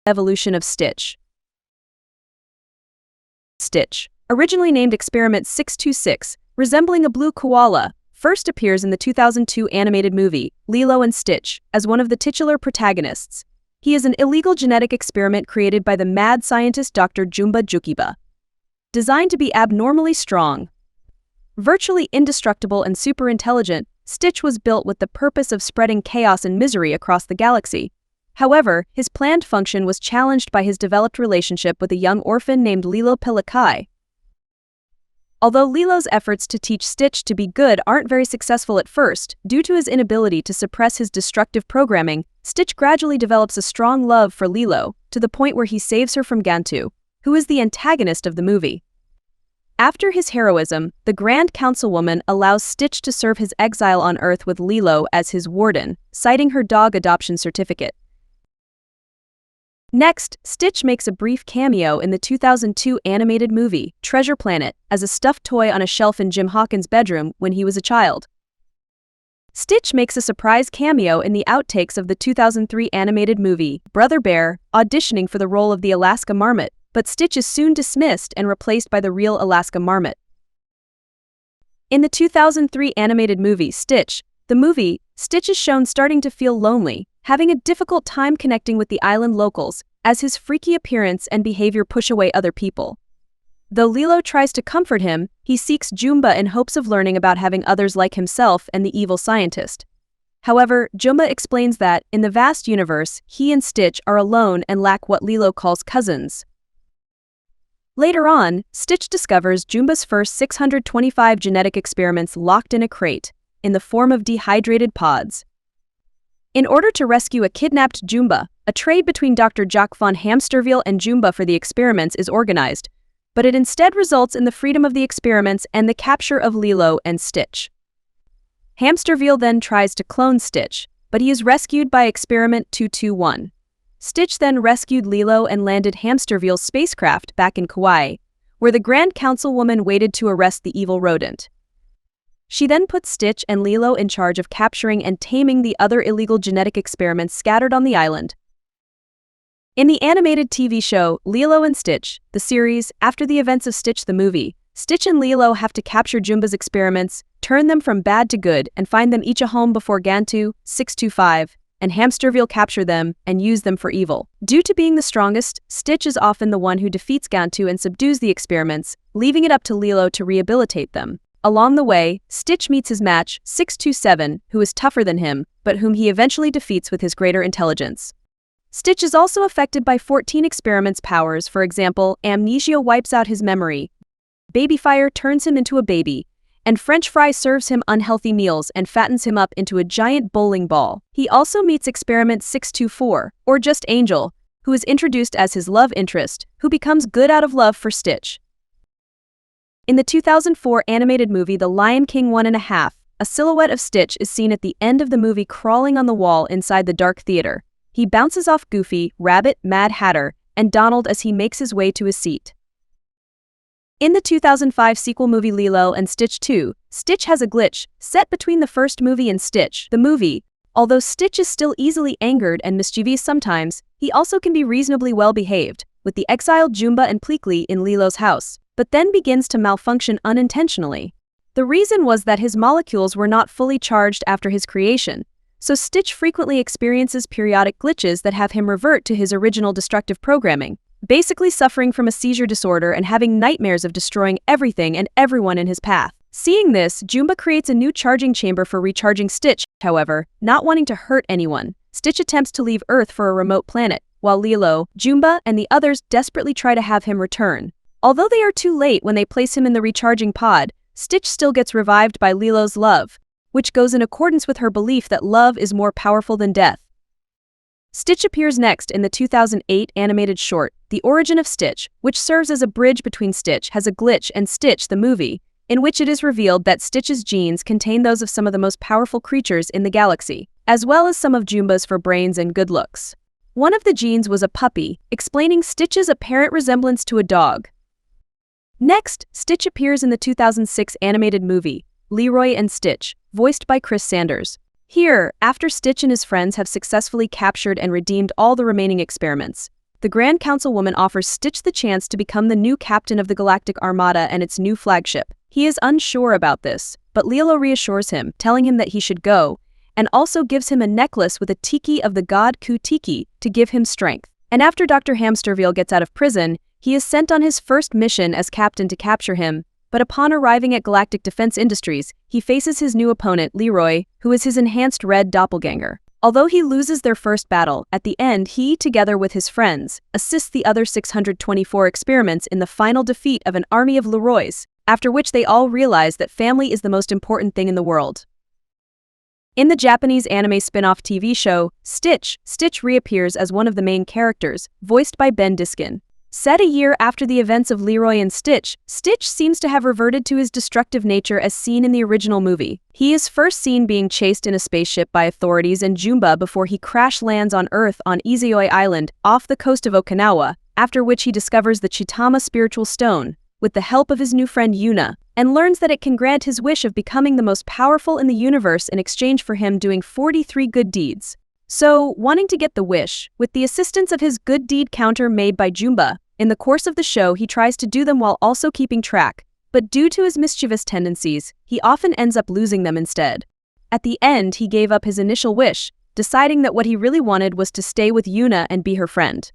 Evolution of Stitch. Stitch, originally named Experiment 626, resembling a blue koala, first appears in the 2002 animated movie, Lilo and Stitch, as one of the titular protagonists. He is an illegal genetic experiment created by the mad scientist Dr. Jumba Jookiba. Designed to be abnormally strong, virtually indestructible and super intelligent, Stitch was built with the purpose of spreading chaos and misery across the galaxy. However, his planned function was challenged by his developed relationship with a young orphan named Lilo Stitch. Although Lilo's efforts to teach Stitch to be good aren't very successful at first, due to his inability to suppress his destructive programming, Stitch gradually develops a strong love for Lilo, to the point where he saves her from Gantu, who is the antagonist of the movie. After his heroism, the Grand Councilwoman allows Stitch to serve his exile on Earth with Lilo as his warden, citing her dog adoption certificate. Next, Stitch makes a brief cameo in the 2002 animated movie, Treasure Planet, as a stuffed toy on a shelf in Jim Hawkins' bedroom when he was a child. Stitch makes a surprise cameo in the outtakes of the 2003 animated movie, Brother Bear, auditioning for the role of the Alaska Marmot, but Stitch is soon dismissed and replaced by the real Alaska Marmot. In the 2003 animated movie, Stitch is shown starting to feel lonely, having a difficult time connecting with the island locals, as his freaky appearance and behavior push away other people. Though Lilo tries to comfort him, he seeks Jumba in hopes of learning about having others like himself and the evil scientist. However, Jumba explains that, in the vast universe, he and Stitch are alone and lack what Lilo calls cousins. Later on, Stitch discovers Jumba's first 625 genetic experiments locked in a crate, in the form of dehydrated pods. In order to rescue a kidnapped Jumba, a trade between Dr. Jacques von Hamsterville and Jumba for the experiments is organized, but it instead results in the freedom of the experiments and the capture of Lilo and Stitch. Hamsterville then tries to clone Stitch, but he is rescued by Experiment 221. Stitch then rescued Lilo and landed Hamsterville's spacecraft back in Kauai, where the Grand Councilwoman waited to arrest the evil rodent. She then put Stitch and Lilo in charge of capturing and taming the other illegal genetic experiments scattered on the island. In the animated TV show, Lilo and Stitch, the series, after the events of Stitch the movie, Stitch and Lilo have to capture Jumba's experiments, turn them from bad to good, and find them each a home before Gantu, 625, and Hamsterville capture them and use them for evil. Due to being the strongest, Stitch is often the one who defeats Gantu and subdues the experiments, leaving it up to Lilo to rehabilitate them. Along the way, Stitch meets his match, 627, who is tougher than him, but whom he eventually defeats with his greater intelligence. Stitch is also affected by 14 experiments' powers. For example, amnesia wipes out his memory, baby fire turns him into a baby, and French fry serves him unhealthy meals and fattens him up into a giant bowling ball. He also meets Experiment 624, or just Angel, who is introduced as his love interest, who becomes good out of love for Stitch. In the 2004 animated movie The Lion King 1.5, a silhouette of Stitch is seen at the end of the movie crawling on the wall inside the dark theater. He bounces off Goofy, Rabbit, Mad Hatter, and Donald as he makes his way to his seat. In the 2005 sequel movie Lilo and Stitch 2, Stitch has a glitch, set between the first movie and Stitch, the movie. Although Stitch is still easily angered and mischievous sometimes, he also can be reasonably well behaved, with the exiled Jumba and Pleakley in Lilo's house, but then begins to malfunction unintentionally. The reason was that his molecules were not fully charged after his creation, so Stitch frequently experiences periodic glitches that have him revert to his original destructive programming, basically suffering from a seizure disorder and having nightmares of destroying everything and everyone in his path. Seeing this, Jumba creates a new charging chamber for recharging Stitch. However, not wanting to hurt anyone, Stitch attempts to leave Earth for a remote planet, while Lilo, Jumba, and the others desperately try to have him return. Although they are too late when they place him in the recharging pod, Stitch still gets revived by Lilo's love, which goes in accordance with her belief that love is more powerful than death. Stitch appears next in the 2008 animated short, The Origin of Stitch, which serves as a bridge between Stitch has a glitch and Stitch the movie, in which it is revealed that Stitch's genes contain those of some of the most powerful creatures in the galaxy, as well as some of Jumba's for brains and good looks. One of the genes was a puppy, explaining Stitch's apparent resemblance to a dog. Next, Stitch appears in the 2006 animated movie, Leroy and Stitch, voiced by Chris Sanders. Here, after Stitch and his friends have successfully captured and redeemed all the remaining experiments, the Grand Councilwoman offers Stitch the chance to become the new captain of the Galactic Armada and its new flagship. He is unsure about this, but Lilo reassures him, telling him that he should go, and also gives him a necklace with a tiki of the god Ku Tiki to give him strength. And after Dr. Hamsterville gets out of prison, he is sent on his first mission as captain to capture him, but upon arriving at Galactic Defense Industries, he faces his new opponent, Leroy, who is his enhanced red doppelganger. Although he loses their first battle, at the end he, together with his friends, assists the other 624 experiments in the final defeat of an army of Leroys, after which they all realize that family is the most important thing in the world. In the Japanese anime spin-off TV show, Stitch reappears as one of the main characters, voiced by Ben Diskin. Set a year after the events of Leroy and Stitch, Stitch seems to have reverted to his destructive nature as seen in the original movie. He is first seen being chased in a spaceship by authorities and Jumba before he crash lands on Earth on Izoi Island, off the coast of Okinawa, after which he discovers the Chitama spiritual stone, with the help of his new friend Yuna, and learns that it can grant his wish of becoming the most powerful in the universe in exchange for him doing 43 good deeds. So, wanting to get the wish, with the assistance of his good deed counter made by Jumba, in the course of the show he tries to do them while also keeping track, but due to his mischievous tendencies, he often ends up losing them instead. At the end he gave up his initial wish, deciding that what he really wanted was to stay with Yuna and be her friend.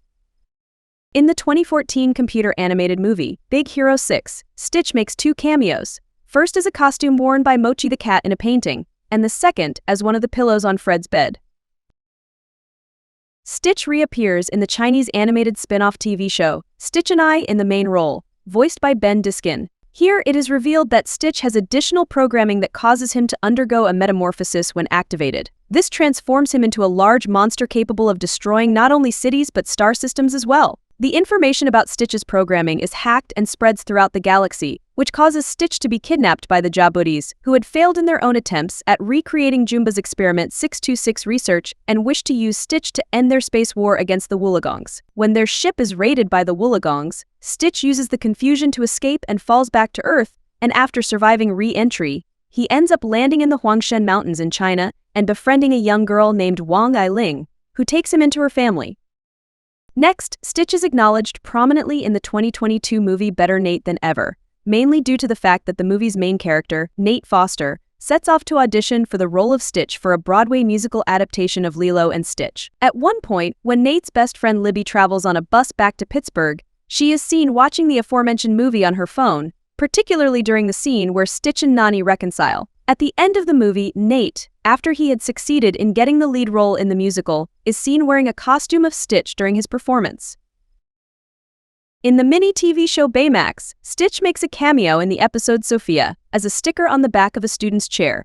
In the 2014 computer animated movie, Big Hero 6, Stitch makes two cameos, first as a costume worn by Mochi the cat in a painting, and the second as one of the pillows on Fred's bed. Stitch reappears in the Chinese animated spin-off TV show, Stitch and I in the main role, voiced by Ben Diskin. Here it is revealed that Stitch has additional programming that causes him to undergo a metamorphosis when activated. This transforms him into a large monster capable of destroying not only cities but star systems as well. The information about Stitch's programming is hacked and spreads throughout the galaxy, which causes Stitch to be kidnapped by the Jabutis, who had failed in their own attempts at recreating Jumba's experiment 626 research and wished to use Stitch to end their space war against the Woologongs. When their ship is raided by the Woologongs, Stitch uses the confusion to escape and falls back to Earth, and after surviving re-entry, he ends up landing in the Huangshan Mountains in China and befriending a young girl named Wang Ailing, who takes him into her family. Next, Stitch is acknowledged prominently in the 2022 movie Better Nate Than Ever, mainly due to the fact that the movie's main character, Nate Foster, sets off to audition for the role of Stitch for a Broadway musical adaptation of Lilo and Stitch. At one point, when Nate's best friend Libby travels on a bus back to Pittsburgh, she is seen watching the aforementioned movie on her phone, particularly during the scene where Stitch and Nani reconcile. At the end of the movie, Nate, after he had succeeded in getting the lead role in the musical, is seen wearing a costume of Stitch during his performance. In the mini-TV show Baymax, Stitch makes a cameo in the episode Sophia, as a sticker on the back of a student's chair.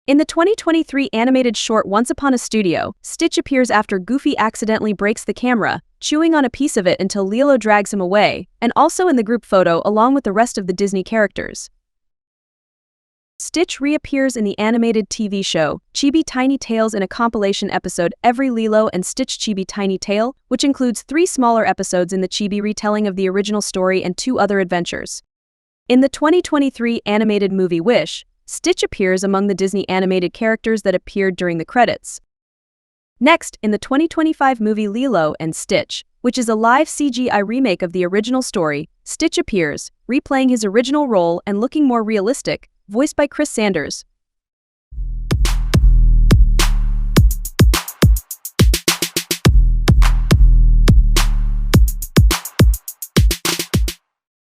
In the 2023 animated short Once Upon a Studio, Stitch appears after Goofy accidentally breaks the camera, chewing on a piece of it until Lilo drags him away, and also in the group photo along with the rest of the Disney characters. Stitch reappears in the animated TV show Chibi Tiny Tales in a compilation episode Every Lilo and Stitch Chibi Tiny Tale, which includes 3 smaller episodes in the Chibi retelling of the original story and 2 other adventures. In the 2023 animated movie Wish, Stitch appears among the Disney animated characters that appeared during the credits. Next, in the 2025 movie Lilo and Stitch, which is a live CGI remake of the original story, Stitch appears, replaying his original role and looking more realistic, voiced by Chris Sanders.